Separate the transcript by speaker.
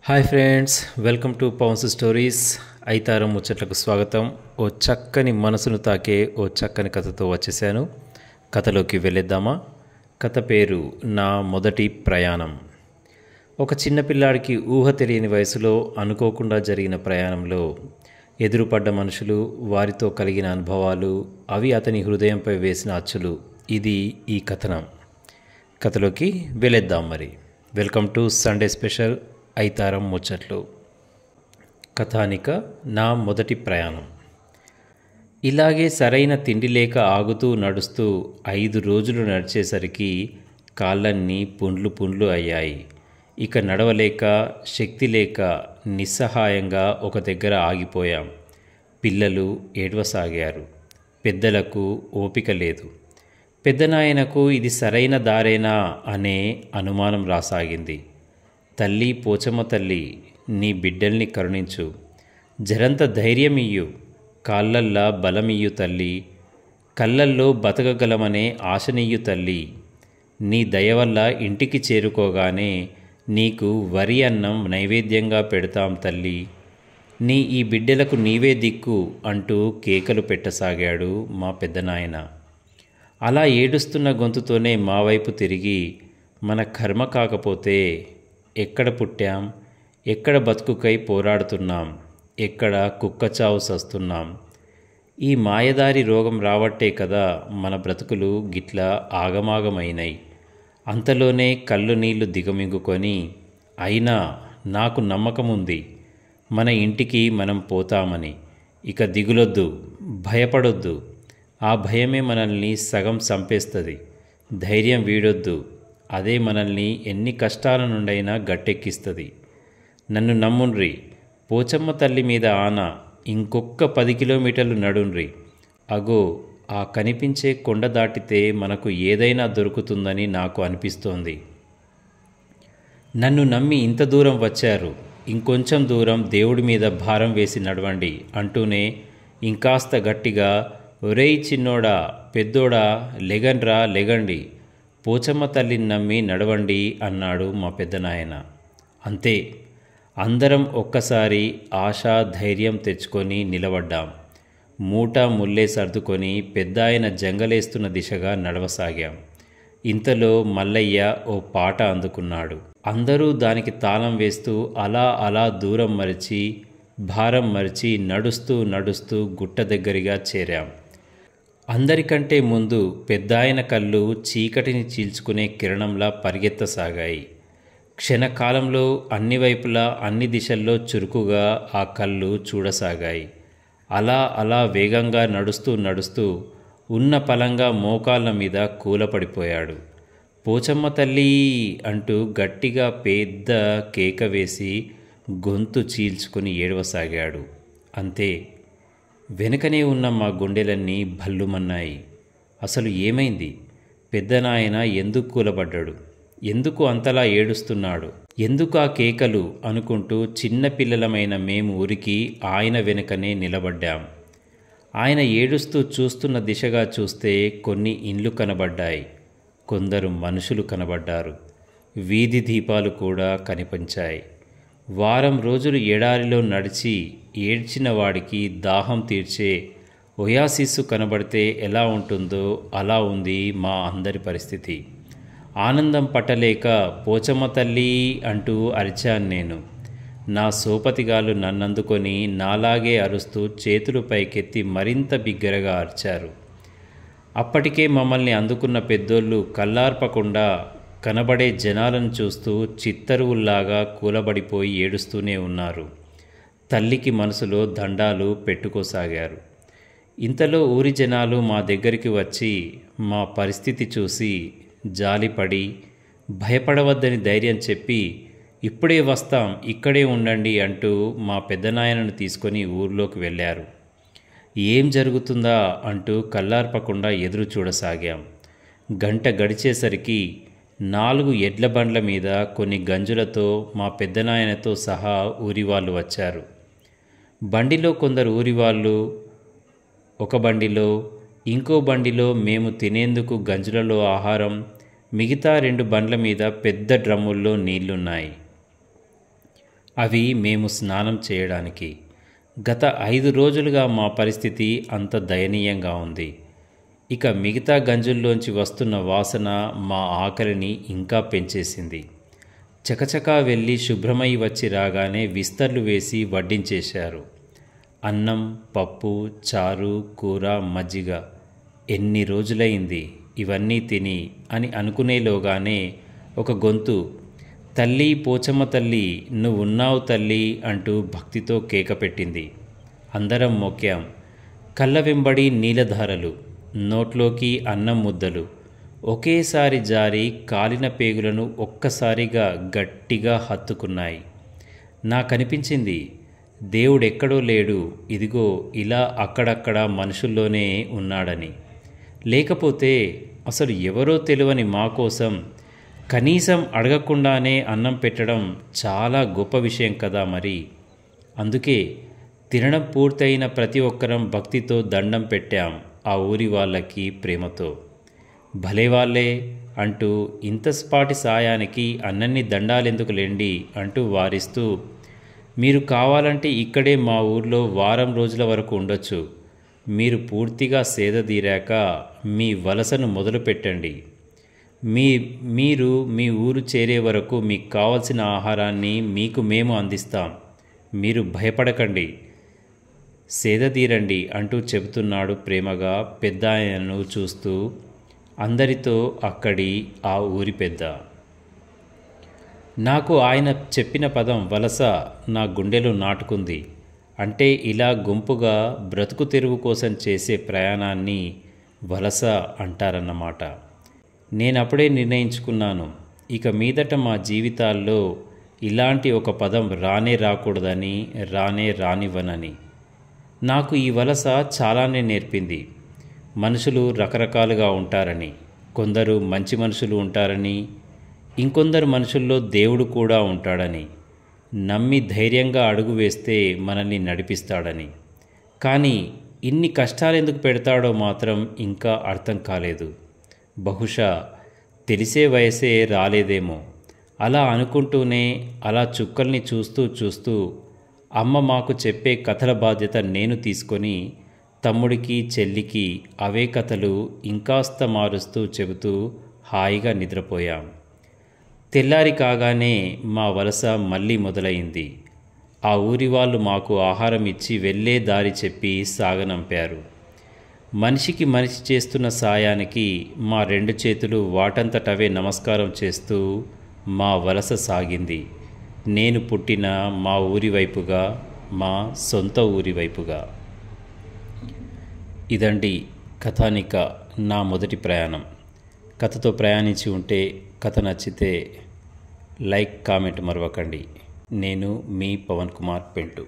Speaker 1: Hi friends, welcome to Pavan's stories. ఐతారం ముచ్చట్లకు స్వాగతం. ఓ చక్కని మనసును తాకే ఓ చక్కని కథతో వచ్చేసాను. కథలోకి వెళ్ళేద్దామా? కథ పేరు నా మొదటి ప్రయాణం. ఒక చిన్న పిల్లాడికి ఊహ తెలియని వయసులో అనుకోకుండా జరిగిన ప్రయాణంలో ఎదురుపడ్డ మనుషులు, వారితో కలిగిన అనుభవాలు, అవి అతని హృదయంపై వేసిన అచ్చులు. ఇది ఈ కథనం. కథలోకి వెళ్ళేద్దాం మరి. వెల్కమ్ టు సండే స్పెషల్ ఐతారం ముచ్చట్లు. కథానిక నా మొదటి ప్రయాణం. ఇలాగే సరైన తిండి లేక ఆగుతూ నడుస్తూ 5 రోజులు నడిచేసరికి కాళ్ళన్నీ పుండ్లు పుండ్లు అయ్యాయి. ఇక నడవలేక, శక్తి లేక నిస్సహాయంగా ఒక దగ్గర ఆగిపోయాం. పిల్లలు ఏడవసాగారు. పెద్దలకు ఓపిక లేదు. పెద్దనాయనకు ఇది సరైన దారేనా అనే అనుమానం రాసాగింది. తల్లి పోచమ్మ తల్లి, నీ బిడ్డల్ని కరుణించు, జరంత ధైర్యమియ్యు, కాళ్ళల్లా బలమియ్యు తల్లి, కళ్ళల్లో బతకగలమనే ఆశనియ్యు తల్లి, నీ దయవల్ల ఇంటికి చేరుకోగానే నీకు వరి అన్నం నైవేద్యంగా పెడతాం తల్లి, నీ ఈ బిడ్డలకు నీవే దిక్కు అంటూ కేకలు పెట్టసాగాడు మా పెద్దనాయన. అలా ఏడుస్తున్న గొంతుతోనే మా వైపు తిరిగి, మన కర్మ కాకపోతే ఎక్కడ పుట్టాం, ఎక్కడ బతుకుకై పోరాడుతున్నాం, ఎక్కడ కుక్కచావు సస్తున్నాం, ఈ మాయదారి రోగం రావట్టే కదా మన బ్రతుకులు గిట్లా ఆగమాగమైనాయి. అంతలోనే కళ్ళు నీళ్లు దిగమింగుకొని, అయినా నాకు నమ్మకముంది, మన ఇంటికి మనం పోతామని. ఇక దిగులొద్దు, భయపడొద్దు, ఆ భయమే మనల్ని సగం చంపేస్తుంది. ధైర్యం వీడొద్దు, అదే మనల్ని ఎన్ని కష్టాల నుండైనా గట్టెక్కిస్తుంది. నన్ను నమ్ముండ్రి, పోచమ్మ తల్లి మీద ఆన, ఇంకొక్క 10 కిలోమీటర్లు నడుండ్రి. అగో ఆ కనిపించే కొండ దాటితే మనకు ఏదైనా దొరుకుతుందని నాకు అనిపిస్తోంది. నన్ను నమ్మి ఇంత దూరం వచ్చారు, ఇంకొంచెం దూరం దేవుడి మీద భారం వేసి నడవండి అంటూనే ఇంకాస్త గట్టిగా, ఒరేయ్ చిన్నోడా, పెద్దోడా, లెగండ్రా లెగండి, పోచమ్మ తల్లిని నమ్మి నడవండి అన్నాడు మా పెద్దనాయన. అంతే, అందరం ఒక్కసారి ఆశా ధైర్యం తెచ్చుకొని నిలబడ్డాం. మూట ముల్లే సర్దుకొని పెద్దాయన జంగలేస్తున్న దిశగా నడవసాగాం. ఇంతలో మల్లయ్య ఓ పాట అందుకున్నాడు. అందరూ దానికి తాళం వేస్తూ అలా అలా దూరం మరిచి, భారం మరిచి నడుస్తూ నడుస్తూ గుట్ట దగ్గరగా చేరాం. అందరికంటే ముందు పెద్దాయన కళ్ళు చీకటిని చీల్చుకునే కిరణంలా పరిగెత్తసాగాయి. క్షణకాలంలో అన్ని వైపులా అన్ని దిశల్లో చురుకుగా ఆ కళ్ళు చూడసాగాయి. అలా అలా వేగంగా నడుస్తూ నడుస్తూ ఉన్న పలంగా మోకాళ్ళ మీద కూలపడిపోయాడు. పోచమ్మ తల్లి అంటూ గట్టిగా పెద్ద కేక వేసి గొంతు చీల్చుకుని ఏడవసాగాడు. అంతే, వెనుకనే ఉన్న మా గుండెలన్నీ భల్లుమన్నాయి. అసలు ఏమైంది? పెద్దనాయన ఎందుకు కూలబడ్డాడు? ఎందుకు అంతలా ఏడుస్తున్నాడు? ఎందుకు ఆ కేకలు అనుకుంటూ చిన్నపిల్లలమైన మేము ఉరికి ఆయన వెనుకనే నిలబడ్డాం. ఆయన ఏడుస్తూ చూస్తున్న దిశగా చూస్తే కొన్ని ఇండ్లు కనబడ్డాయి, కొందరు మనుషులు కనబడ్డారు, వీధి దీపాలు కూడా కనిపించాయి. వారం రోజులు ఎడారిలో నడిచి ఏడ్చిన వాడికి దాహం తీర్చే ఒయాసిస్సు కనబడితే ఎలా ఉంటుందో అలా ఉంది మా అందరి పరిస్థితి. ఆనందం పట్టలేక పోచమ్మ తల్లి అంటూ అరిచాను నేను. నా సోపతిగాలు నన్నందుకొని నాలాగే అరుస్తూ చేతులు పైకెత్తి మరింత బిగ్గరగా అరిచారు. అప్పటికే మమ్మల్ని అందుకున్న పెద్దోళ్ళు కళ్ళార్పకుండా కనబడే జనాలను చూస్తూ చిత్తరువుల్లాగా కూలబడిపోయి ఏడుస్తూనే ఉన్నారు. తల్లికి మనసులో దండాలు పెట్టుకోసాగారు. ఇంతలో ఊరి జనాలు మా దగ్గరికి వచ్చి మా పరిస్థితి చూసి జాలిపడి, భయపడవద్దని ధైర్యం చెప్పి, ఇప్పుడే వస్తాం, ఇక్కడే ఉండండి అంటూ మా పెద్దనాయనను తీసుకొని ఊర్లోకి వెళ్ళారు. ఏం జరుగుతుందా అంటూ కళ్ళార్పకుండా ఎదురు చూడసాగాం. గంట గడిచేసరికి 4 ఎడ్ల బండ్ల మీద కొన్ని గంజులతో మా పెద్దనాయనతో సహా ఊరివాళ్ళు వచ్చారు. బండిలో కొందరు ఊరివాళ్ళు, ఒక బండిలో, ఇంకో బండిలో మేము తినేందుకు గంజులలో ఆహారం, మిగతా 2 బండ్ల మీద పెద్ద డ్రమ్ముల్లో నీళ్లున్నాయి. అవి మేము స్నానం చేయడానికి. గత 5 రోజులుగా మా పరిస్థితి అంత దయనీయంగా ఉంది. ఇక మిగతా గంజుల్లోంచి వస్తున్న వాసన మా ఆకలిని ఇంకా పెంచేసింది. చకచకా వెళ్ళి శుభ్రమై వచ్చి రాగానే విస్తర్లు వేసి వడ్డించేశారు. అన్నం, పప్పు, చారు, కూర, మజ్జిగ. ఎన్ని రోజులైంది ఇవన్నీ తిని అని అనుకునేలోగానే ఒక గొంతు, తల్లి పోచమ్మ తల్లి, నువ్వున్నావు తల్లి అంటూ భక్తితో కేక పెట్టింది. అందరం మొక్కాం. కళ్ళ వెంబడి నీలధారలు, నోట్లోకి అన్నం ముద్దలు ఒకేసారి జారి కాలిన పేగులను ఒక్కసారిగా గట్టిగా హత్తుకున్నాయి. నాకనిపించింది, దేవుడెక్కడో లేడు, ఇదిగో ఇలా అక్కడక్కడ మనుషుల్లోనే ఉన్నాడని. లేకపోతే అసలు ఎవరో తెలియని మా కోసం కనీసం అడగకుండానే అన్నం పెట్టడం చాలా గొప్ప విషయం కదా మరి. అందుకే తినడం పూర్తయిన ప్రతి ఒక్కరం భక్తితో దండం పెట్టాం ఆ ఊరి వాళ్ళకి ప్రేమతో. భలేవాళ్లే అంటూ ఇంత స్పాటి సాయానికి అన్నన్ని దండాలెందుకులేండి అంటూ వారిస్తూ, మీరు కావాలంటే ఇక్కడే మా ఊర్లో వారం రోజుల వరకు ఉండొచ్చు. మీరు పూర్తిగా సేదదీరాక మీ వలసను మొదలు పెట్టండి. మీరు మీ ఊరు చేరే వరకు మీకు కావలసిన ఆహారాన్ని మీకు మేము అందిస్తాం. మీరు భయపడకండి, సేదతీరండి అంటూ చెబుతున్నాడు ప్రేమగా పెద్దాయనను చూస్తూ అందరితో అక్కడి ఆ ఊరి పెద్ద. నాకు ఆయన చెప్పిన పదం వలస నా గుండెలో నాటుకుంది. అంటే ఇలా గుంపుగా బ్రతుకు తెరువు కోసం చేసే ప్రయాణాన్ని వలస అంటారన్నమాట. నేనప్పుడే నిర్ణయించుకున్నాను, ఇక మీదట మా జీవితాల్లో ఇలాంటి ఒక పదం రానే రాకూడదని, రానే రానివ్వనని. నాకు ఈ వలస చాలానే నేర్పింది. మనుషులు రకరకాలుగా ఉంటారని, కొందరు మంచి మనుషులు ఉంటారని, ఇంకొందరు మనుషుల్లో దేవుడు కూడా ఉంటాడని, నమ్మి ధైర్యంగా అడుగు వేస్తే మనల్ని నడిపిస్తాడని. కానీ ఇన్ని కష్టాలెందుకు పెడతాడో మాత్రం ఇంకా అర్థం కాలేదు. బహుశా తెలిసే వయసే రాలేదేమో. అలా అనుకుంటూనే అలా చుక్కల్ని చూస్తూ చూస్తూ అమ్మ మాకు చెప్పే కథల బాధ్యత నేను తీసుకొని తమ్ముడికి చెల్లికి అవే కథలు ఇంకాస్త మారుస్తూ చెబుతూ హాయిగా నిద్రపోయాం. తెల్లారి కాగానే మా వలస మళ్ళీ మొదలైంది. ఆ ఊరి వాళ్ళు మాకు ఆహారం ఇచ్చి వెళ్ళే దారి చెప్పి సాగనంపారు. మనిషికి మనిషి చేస్తున్న సాయానికి మా 2 చేతులు వాటంతటవే నమస్కారం చేస్తూ మా వలస సాగింది. నేను పుట్టిన మా ఊరి వైపుగా, మా సొంత ఊరి వైపుగా. ఇదండి కథానిక నా మొదటి ప్రయాణం. కథతో ప్రయాణించి ఉంటే కథ నచ్చితే లైక్, కామెంట్ మరవకండి. నేను మీ పవన్ కుమార్ పెంటు.